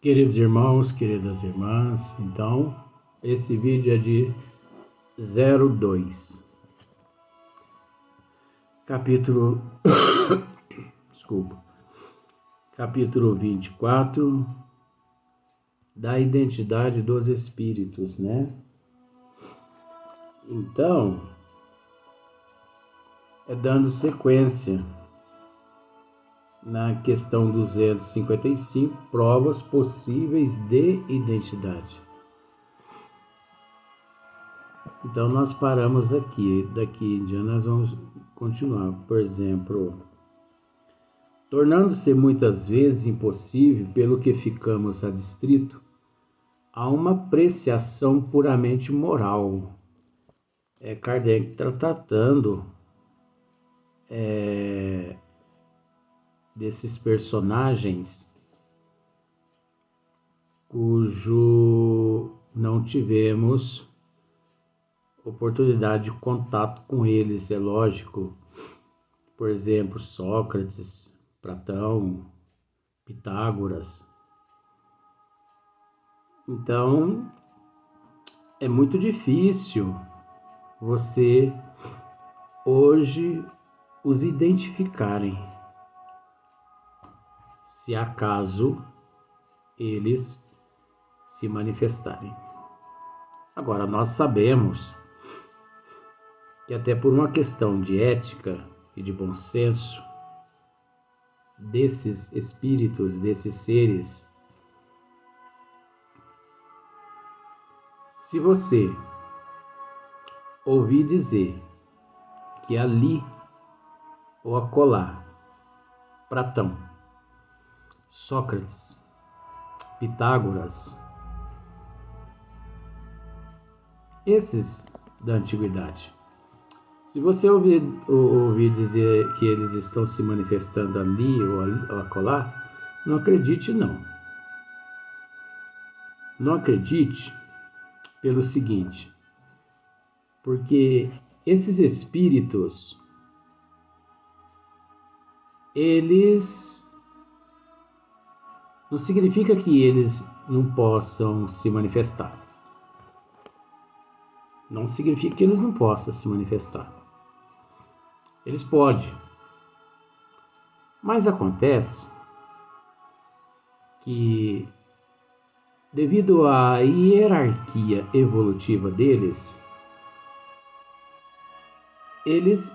Queridos irmãos, queridas irmãs, então, esse vídeo é de 02, capítulo, capítulo 24, da identidade dos espíritos, né? Então, é dando sequência na questão 255, provas possíveis de identidade. Então, nós paramos aqui. Daqui em diante, nós vamos continuar. Por exemplo, tornando-se muitas vezes impossível, pelo que ficamos adstrito, a uma apreciação puramente moral. Kardec está tratando desses personagens cujo não tivemos oportunidade de contato com eles, é lógico. Por exemplo, Sócrates, Platão, Pitágoras. Então, é muito difícil você hoje os identificarem, se acaso eles se manifestarem. Agora, nós sabemos que até por uma questão de ética e de bom senso, desses espíritos, desses seres, se você ouvir dizer que ali ou acolá, Platão, Sócrates, Pitágoras, esses da antiguidade, se você ouvir dizer que eles estão se manifestando ali ou acolá, não acredite não. Não acredite pelo seguinte, porque esses espíritos, eles não significa que eles não possam se manifestar. Não significa que eles não possam se manifestar. Eles podem. Mas acontece que, devido à hierarquia evolutiva deles, eles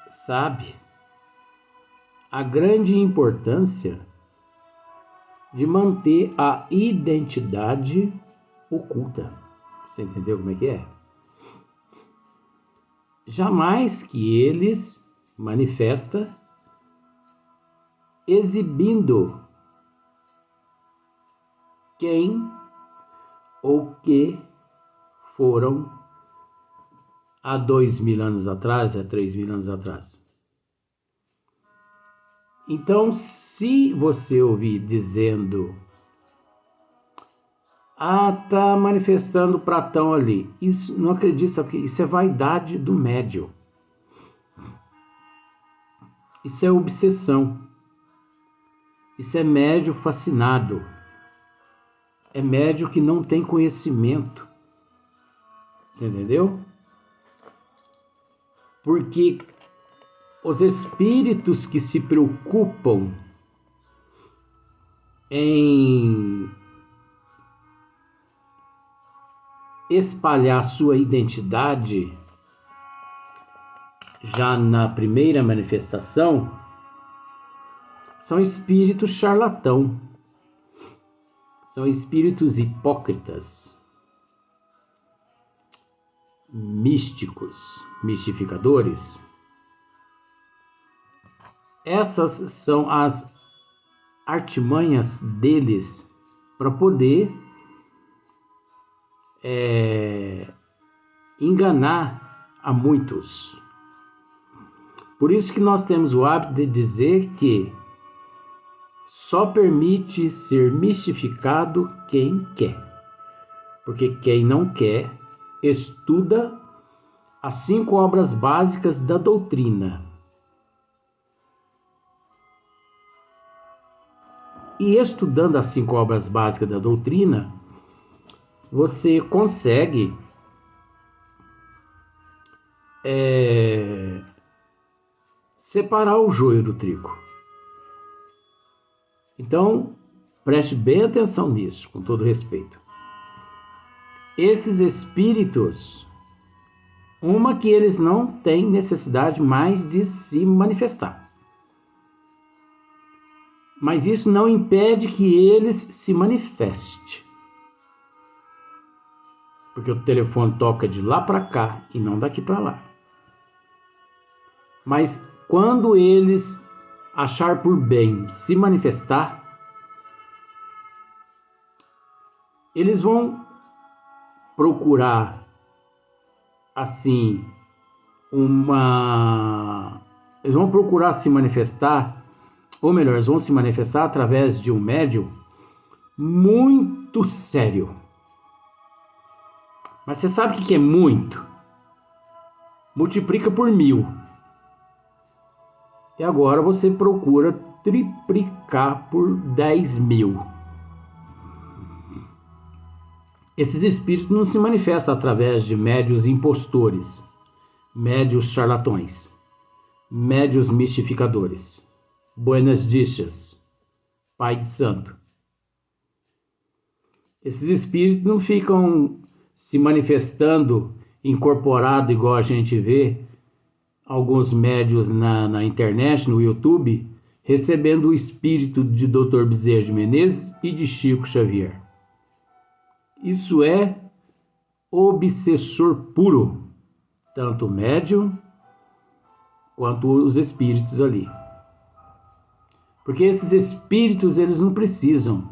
sabem a grande importância de manter a identidade oculta. Você entendeu como é que é? Jamais que eles manifestam exibindo quem ou que foram há 2.000 anos atrás, há 3.000 anos atrás. Então, se você ouvir dizendo tá manifestando Platão ali, isso não acredita, sabe? Porque isso é vaidade do médium. Isso é obsessão. Isso é médium fascinado. É médium que não tem conhecimento. Você entendeu? Porque os espíritos que se preocupam em espalhar sua identidade já na primeira manifestação são espíritos charlatão, são espíritos hipócritas, místicos, mistificadores. Essas são as artimanhas deles para poder enganar a muitos. Por isso que nós temos o hábito de dizer que só permite ser mistificado quem quer. Porque quem não quer, estuda as 5 obras básicas da doutrina. E estudando as 5 obras básicas da doutrina, você consegue separar o joio do trigo. Então, preste bem atenção nisso, com todo respeito. Esses espíritos, uma que eles não têm necessidade mais de se manifestar. Mas isso não impede que eles se manifestem. Porque o telefone toca de lá para cá e não daqui para lá. Mas quando eles achar por bem se manifestar, eles vão procurar assim eles vão procurar se manifestar, ou melhor, eles vão se manifestar através de um médium muito sério. Mas você sabe o que é muito? Multiplica por 1000. E agora você procura triplicar por 10.000. Esses espíritos não se manifestam através de médios impostores, médios charlatões, médios mistificadores, buenas dichas, pai de santo. Esses espíritos não ficam se manifestando incorporado igual a gente vê alguns médios na internet, no YouTube, recebendo o espírito de Dr. Bezerra de Menezes e de Chico Xavier. Isso é obsessor puro, tanto o médium quanto os espíritos ali. Porque esses espíritos, eles não precisam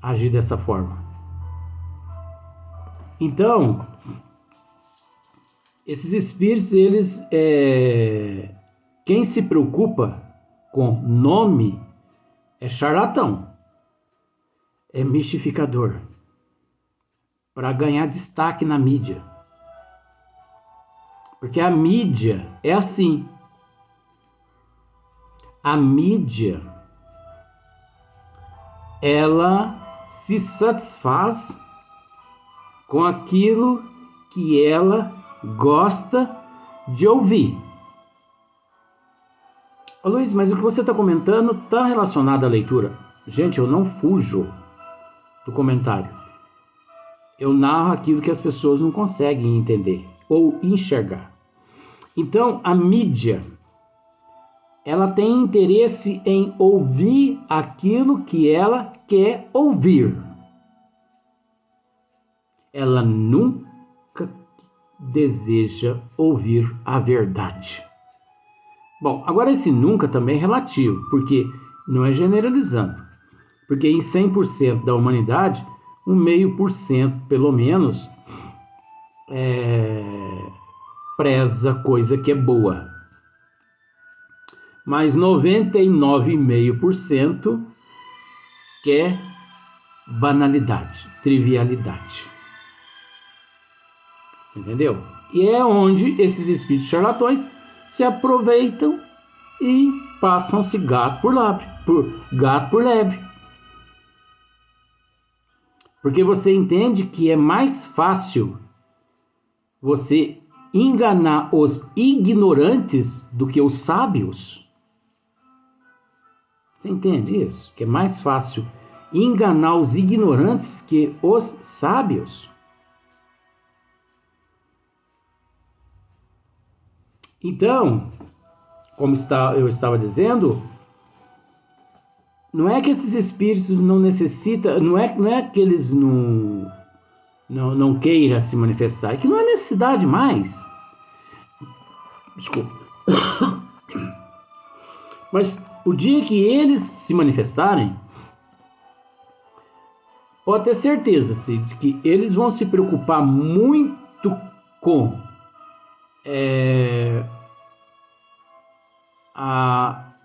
agir dessa forma. Então, esses espíritos, eles, quem se preocupa com nome é charlatão, é mistificador, para ganhar destaque na mídia. Porque a mídia é assim. A mídia, ela se satisfaz com aquilo que ela gosta de ouvir. Ô Luiz, mas o que você está comentando está relacionado à leitura. Gente, eu não fujo do comentário. Eu narro aquilo que as pessoas não conseguem entender ou enxergar. Então, a mídia, ela tem interesse em ouvir aquilo que ela quer ouvir. Ela nunca deseja ouvir a verdade. Bom, agora esse nunca também é relativo, porque não é generalizando. Porque em 100% da humanidade, 0,5% pelo menos preza coisa que é boa. Mas 99,5% quer banalidade, trivialidade. Você entendeu? E é onde esses espíritos charlatões se aproveitam e passam-se gato por lebre. Porque você entende que é mais fácil você enganar os ignorantes do que os sábios. Você entende isso? Que é mais fácil enganar os ignorantes que os sábios. Então, como eu estava dizendo, não é que esses espíritos não necessitam, não é que eles não queiram se manifestar, é que não há necessidade mais. Desculpa. Mas o dia que eles se manifestarem, pode ter certeza de que eles vão se preocupar muito com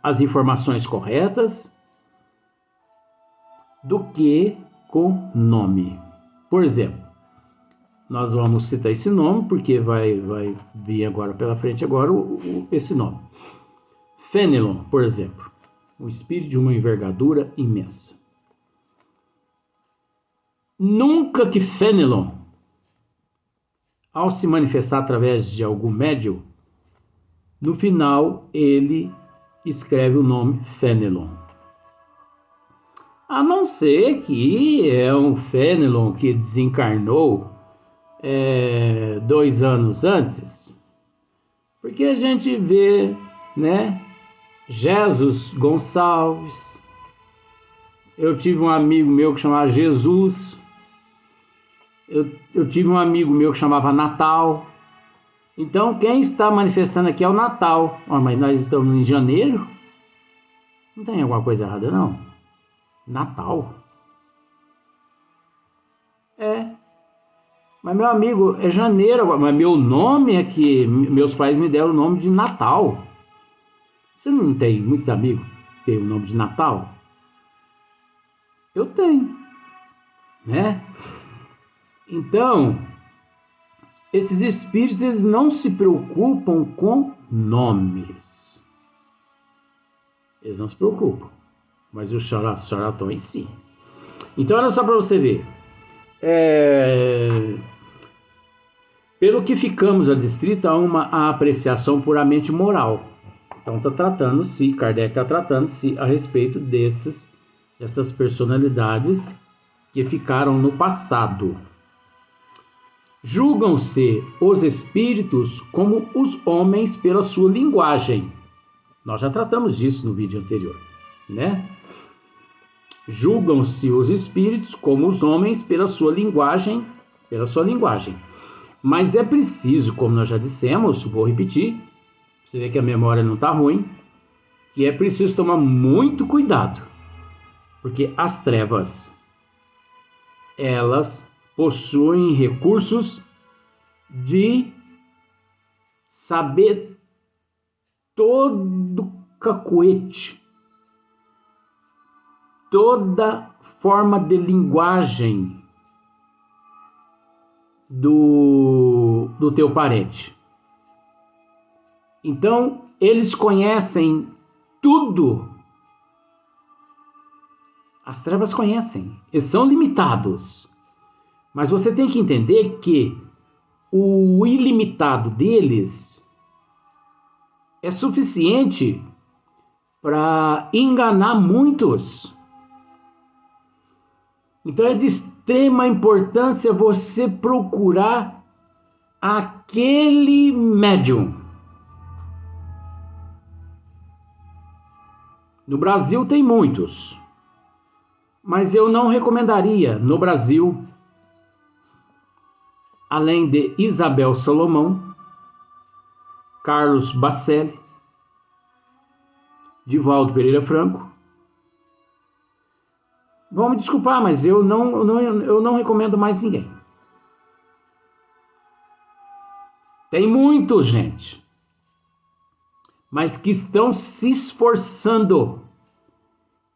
as informações corretas do que com nome. Por exemplo, nós vamos citar esse nome porque vai vir agora pela frente esse nome. Fenelon, por exemplo, um espírito de uma envergadura imensa. Nunca que Fenelon, ao se manifestar através de algum médium, no final ele escreve o nome Fenelon. A não ser que é um Fenelon que desencarnou 2 anos antes, porque a gente vê, né, Jesus Gonçalves. Eu tive um amigo meu que chamava Jesus. Eu tive um amigo meu que chamava Natal. Então, quem está manifestando aqui é o Natal. Mas nós estamos em janeiro? Não tem alguma coisa errada, não? Natal? Mas, meu amigo, é janeiro agora. Mas meu nome é que meus pais me deram o nome de Natal. Você não tem muitos amigos que têm o nome de Natal? Eu tenho, né? Então, esses espíritos, eles não se preocupam com nomes. Eles não se preocupam. Mas o charlatões, sim. Então, olha só para você ver. Pelo que ficamos adstritos a uma apreciação puramente moral. Então, Kardec está tratando-se a respeito dessas personalidades que ficaram no passado. Julgam-se os espíritos como os homens pela sua linguagem. Nós já tratamos disso no vídeo anterior, né? Julgam-se os espíritos como os homens pela sua linguagem, Mas é preciso, como nós já dissemos, vou repetir, você vê que a memória não está ruim, que é preciso tomar muito cuidado, porque as trevas, elas possuem recursos de saber todo cacuete, toda forma de linguagem do teu parente. Então, eles conhecem tudo. As trevas conhecem. Eles são limitados. Mas você tem que entender que o ilimitado deles é suficiente para enganar muitos. Então é de extrema importância você procurar aquele médium. No Brasil tem muitos, mas eu não recomendaria no Brasil, além de Isabel Salomão, Carlos Bacelli, Divaldo Pereira Franco. Vão me desculpar, mas eu não recomendo mais ninguém. Tem muitos, gente, mas que estão se esforçando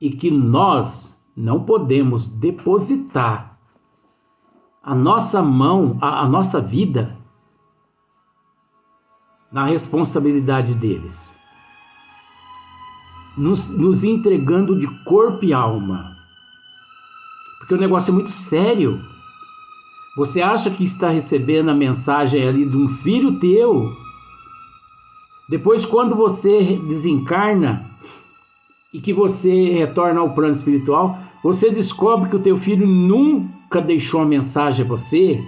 e que nós não podemos depositar a nossa mão, a nossa vida na responsabilidade deles, nos entregando de corpo e alma. Porque o negócio é muito sério. Você acha que está recebendo a mensagem ali de um filho teu. Depois, quando você desencarna e que você retorna ao plano espiritual, você descobre que o teu filho nunca deixou uma mensagem a você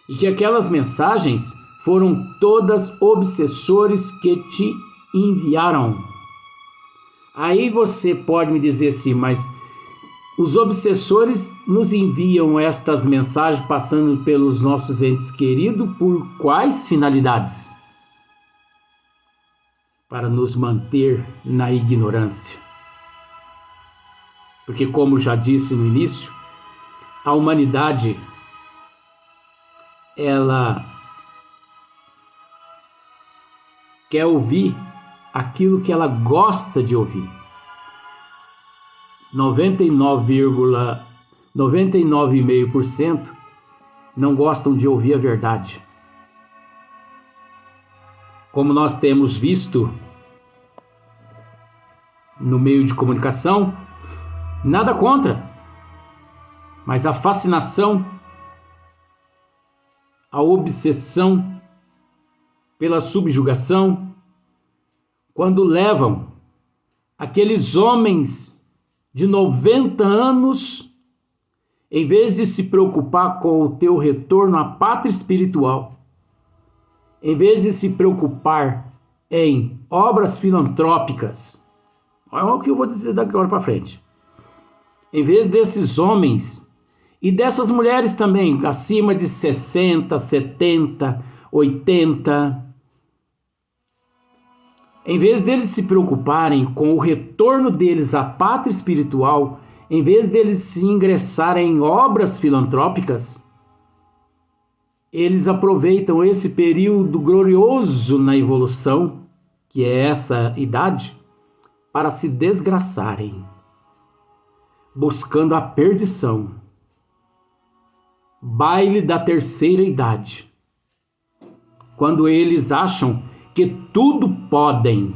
e que aquelas mensagens foram todas obsessores que te enviaram. Aí você pode me dizer assim, mas os obsessores nos enviam estas mensagens passando pelos nossos entes queridos por quais finalidades? Para nos manter na ignorância. Porque, como já disse no início, a humanidade, ela quer ouvir aquilo que ela gosta de ouvir. 99,5% não gostam de ouvir a verdade. Como nós temos visto no meio de comunicação, nada contra, mas a fascinação, a obsessão pela subjugação, quando levam aqueles homens de 90 anos, em vez de se preocupar com o teu retorno à pátria espiritual, em vez de se preocupar em obras filantrópicas, olha o que eu vou dizer daqui agora para frente, em vez desses homens e dessas mulheres também, acima de 60, 70, 80, em vez deles se preocuparem com o retorno deles à pátria espiritual, em vez deles se ingressarem em obras filantrópicas, eles aproveitam esse período glorioso na evolução, que é essa idade, para se desgraçarem, buscando a perdição. Baile da terceira idade, quando eles acham que tudo podem,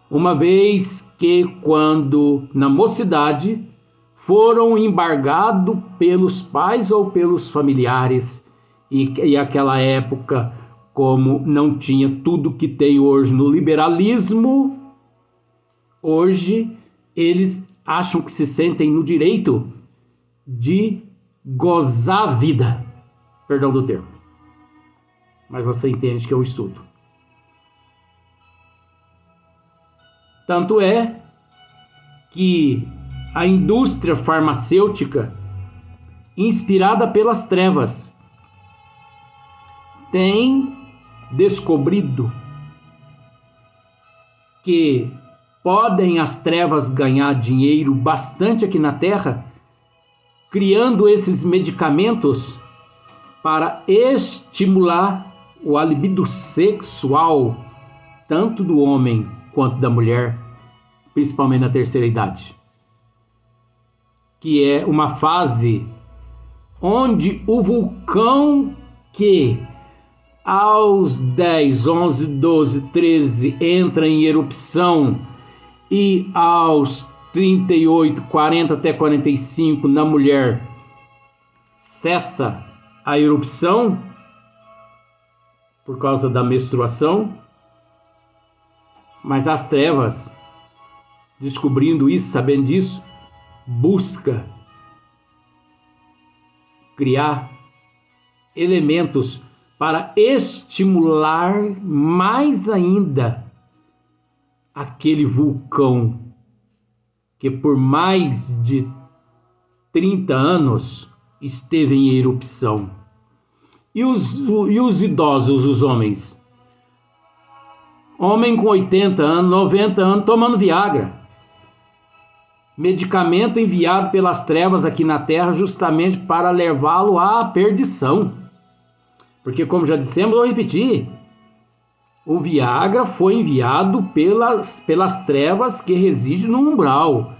uma vez que, quando na mocidade, foram embargados pelos pais ou pelos familiares, e aquela época, como não tinha tudo que tem hoje no liberalismo, hoje eles acham que se sentem no direito de gozar a vida, perdão do termo, mas você entende que eu estudo. Tanto é que a indústria farmacêutica, inspirada pelas trevas, tem descobrido que podem as trevas ganhar dinheiro bastante aqui na Terra, criando esses medicamentos para estimular a libido sexual, tanto do homem quanto da mulher, principalmente na terceira idade, que é uma fase onde o vulcão que aos 10, 11, 12, 13 entra em erupção e aos 38, 40 até 45 na mulher cessa a erupção por causa da menstruação, mas as trevas, descobrindo isso, sabendo disso, busca criar elementos para estimular mais ainda aquele vulcão que por mais de 30 anos esteve em erupção. E os idosos, os homens? Homem com 80 anos, 90 anos, tomando Viagra. Medicamento enviado pelas trevas aqui na Terra justamente para levá-lo à perdição. Porque, como já dissemos, vou repetir, o Viagra foi enviado pelas trevas que residem no umbral.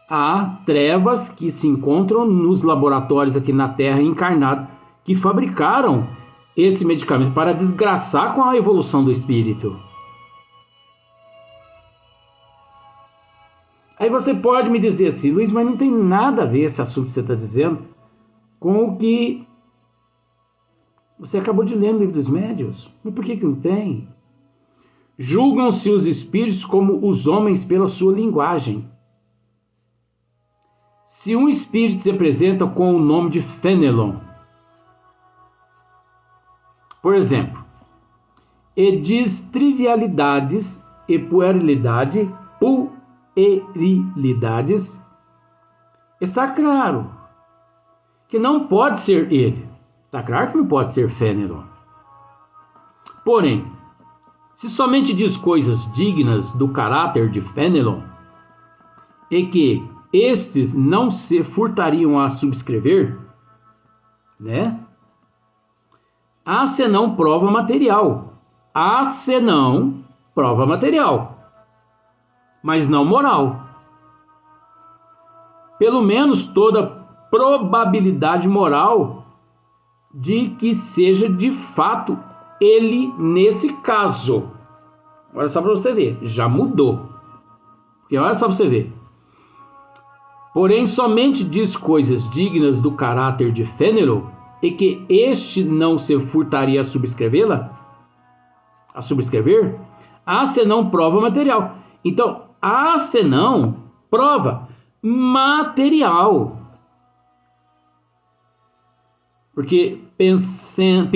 Há trevas que se encontram nos laboratórios aqui na Terra encarnado, que fabricaram esse medicamento para desgraçar com a evolução do espírito. Aí você pode me dizer assim, Luiz, mas não tem nada a ver esse assunto que você está dizendo com o que você acabou de ler no Livro dos Médiuns. Mas por que não tem? Julgam-se os espíritos como os homens pela sua linguagem. Se um espírito se apresenta com o nome de Fenelon, por exemplo, e diz trivialidades e puerilidades, está claro que não pode ser ele. Está claro que não pode ser Fenelon. Porém, se somente diz coisas dignas do caráter de Fenelon e que estes não se furtariam a subscrever, né? Há senão prova material. Há senão prova material, mas não moral. Pelo menos toda probabilidade moral de que seja de fato ele nesse caso. Olha só para você ver, já mudou. Porque olha só para você ver. Porém, somente diz coisas dignas do caráter de Fênelon, e que este não se furtaria a subscrever, há senão prova material. Então, há senão prova material. Porque pensando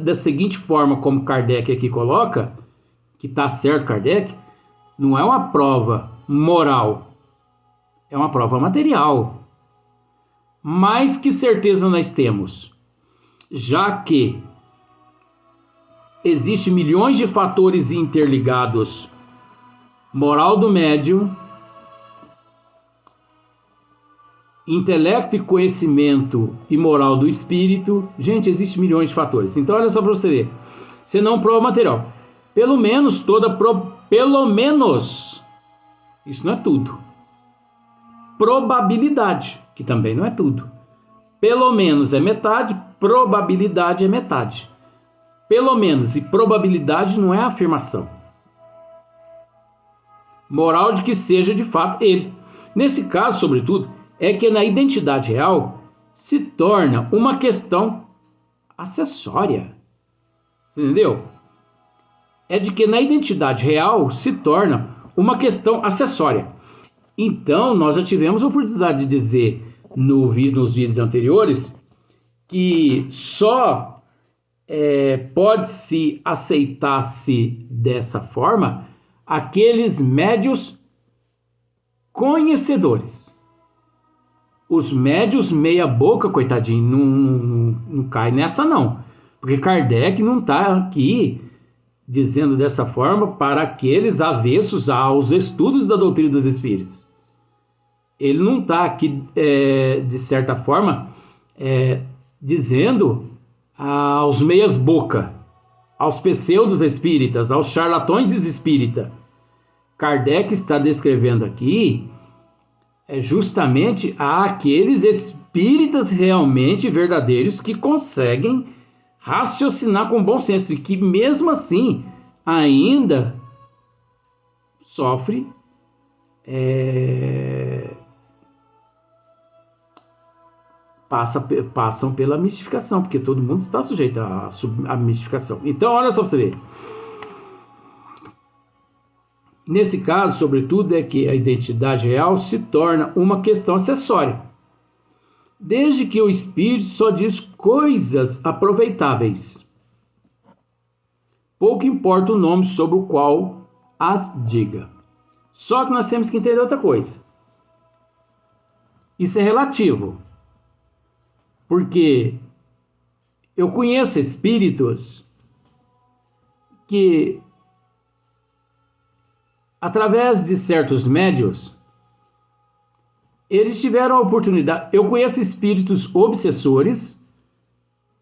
da seguinte forma, como Kardec aqui coloca, que está certo Kardec, não é uma prova moral, é uma prova material. Mas que certeza nós temos? Já que existem milhões de fatores interligados, moral do médium, intelecto e conhecimento e moral do espírito, gente, existem milhões de fatores. Então olha só para você ver, você não prova material. Pelo menos isso não é tudo. Probabilidade, que também não é tudo. Pelo menos é metade, probabilidade é metade. Pelo menos e probabilidade não é afirmação. Moral de que seja de fato ele. Nesse caso, sobretudo, é que na identidade real se torna uma questão acessória. Você entendeu? É de que na identidade real se torna uma questão acessória. Então, nós já tivemos a oportunidade de dizer nos vídeos anteriores que só pode-se aceitar-se dessa forma aqueles médios conhecedores. Os médios meia boca, coitadinho, não cai nessa não. Porque Kardec não está aqui dizendo dessa forma para aqueles avessos aos estudos da doutrina dos espíritos. Ele não está aqui, de certa forma, dizendo aos meias boca, aos pseudos espíritas, aos charlatões espíritas. Kardec está descrevendo aqui justamente àqueles espíritas realmente verdadeiros que conseguem raciocinar com bom senso e que mesmo assim ainda sofre passam pela mistificação, porque todo mundo está sujeito à mistificação. Então olha só para você ver. Nesse caso, sobretudo, é que a identidade real se torna uma questão acessória, desde que o espírito só diz coisas aproveitáveis. Pouco importa o nome sobre o qual as diga. Só que nós temos que entender outra coisa. Isso é relativo, porque eu conheço espíritos que, através de certos médios, eles tiveram a oportunidade. Eu conheço espíritos obsessores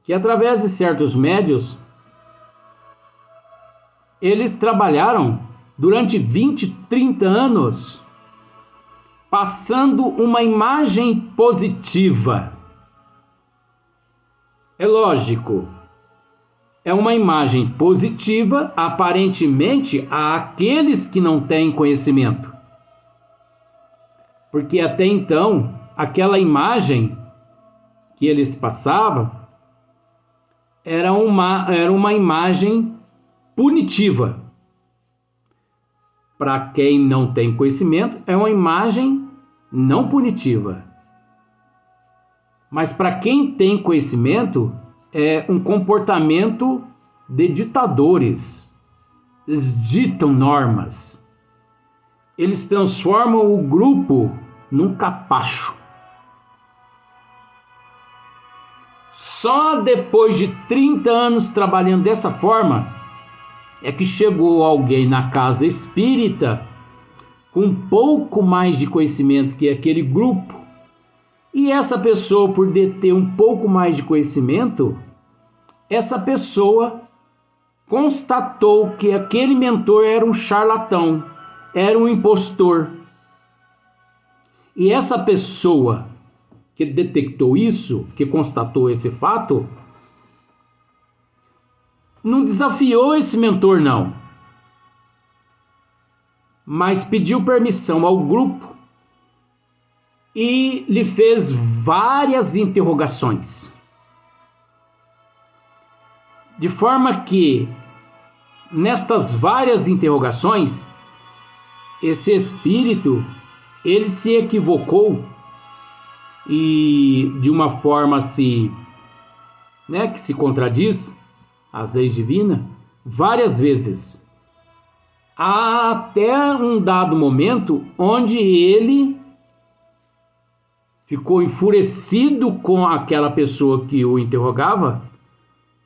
que, através de certos médios, eles trabalharam durante 20, 30 anos passando uma imagem positiva. É lógico, é uma imagem positiva, aparentemente, àqueles que não têm conhecimento. Porque até então, aquela imagem que eles passavam era uma imagem punitiva. Para quem não tem conhecimento, é uma imagem não punitiva. Mas para quem tem conhecimento, é um comportamento de ditadores. Eles ditam normas. Eles transformam o grupo num capacho. Só depois de 30 anos trabalhando dessa forma, é que chegou alguém na casa espírita com um pouco mais de conhecimento que aquele grupo. E essa pessoa, por deter um pouco mais de conhecimento, essa pessoa constatou que aquele mentor era um charlatão, era um impostor. E essa pessoa que detectou isso, que constatou esse fato, não desafiou esse mentor, não. mas pediu permissão ao grupo e lhe fez várias interrogações. De forma que, nestas várias interrogações, esse espírito, ele se equivocou e de uma forma que se contradiz às leis divinas, várias vezes. Há até um dado momento onde ele ficou enfurecido com aquela pessoa que o interrogava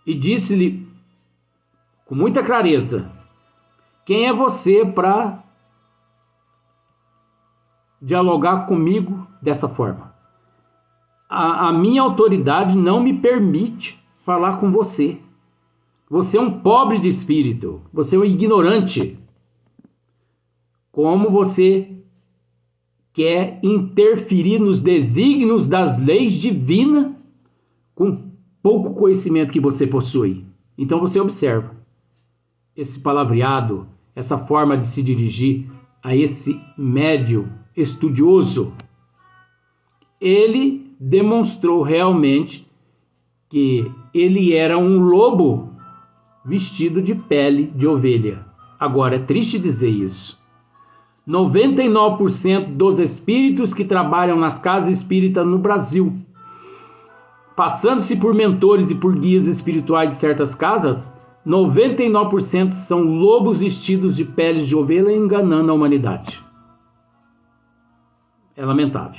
e disse-lhe com muita clareza: quem é você para dialogar comigo dessa forma? A minha autoridade não me permite falar com você. Você é um pobre de espírito, você é um ignorante. Como você quer interferir nos desígnios das leis divinas com pouco conhecimento que você possui? Então você observa esse palavreado, essa forma de se dirigir a esse médium estudioso. Ele demonstrou realmente que ele era um lobo vestido de pele de ovelha. Agora, é triste dizer isso. 99% dos espíritos que trabalham nas casas espíritas no Brasil, passando-se por mentores e por guias espirituais de certas casas, 99% são lobos vestidos de peles de ovelha enganando a humanidade. É lamentável.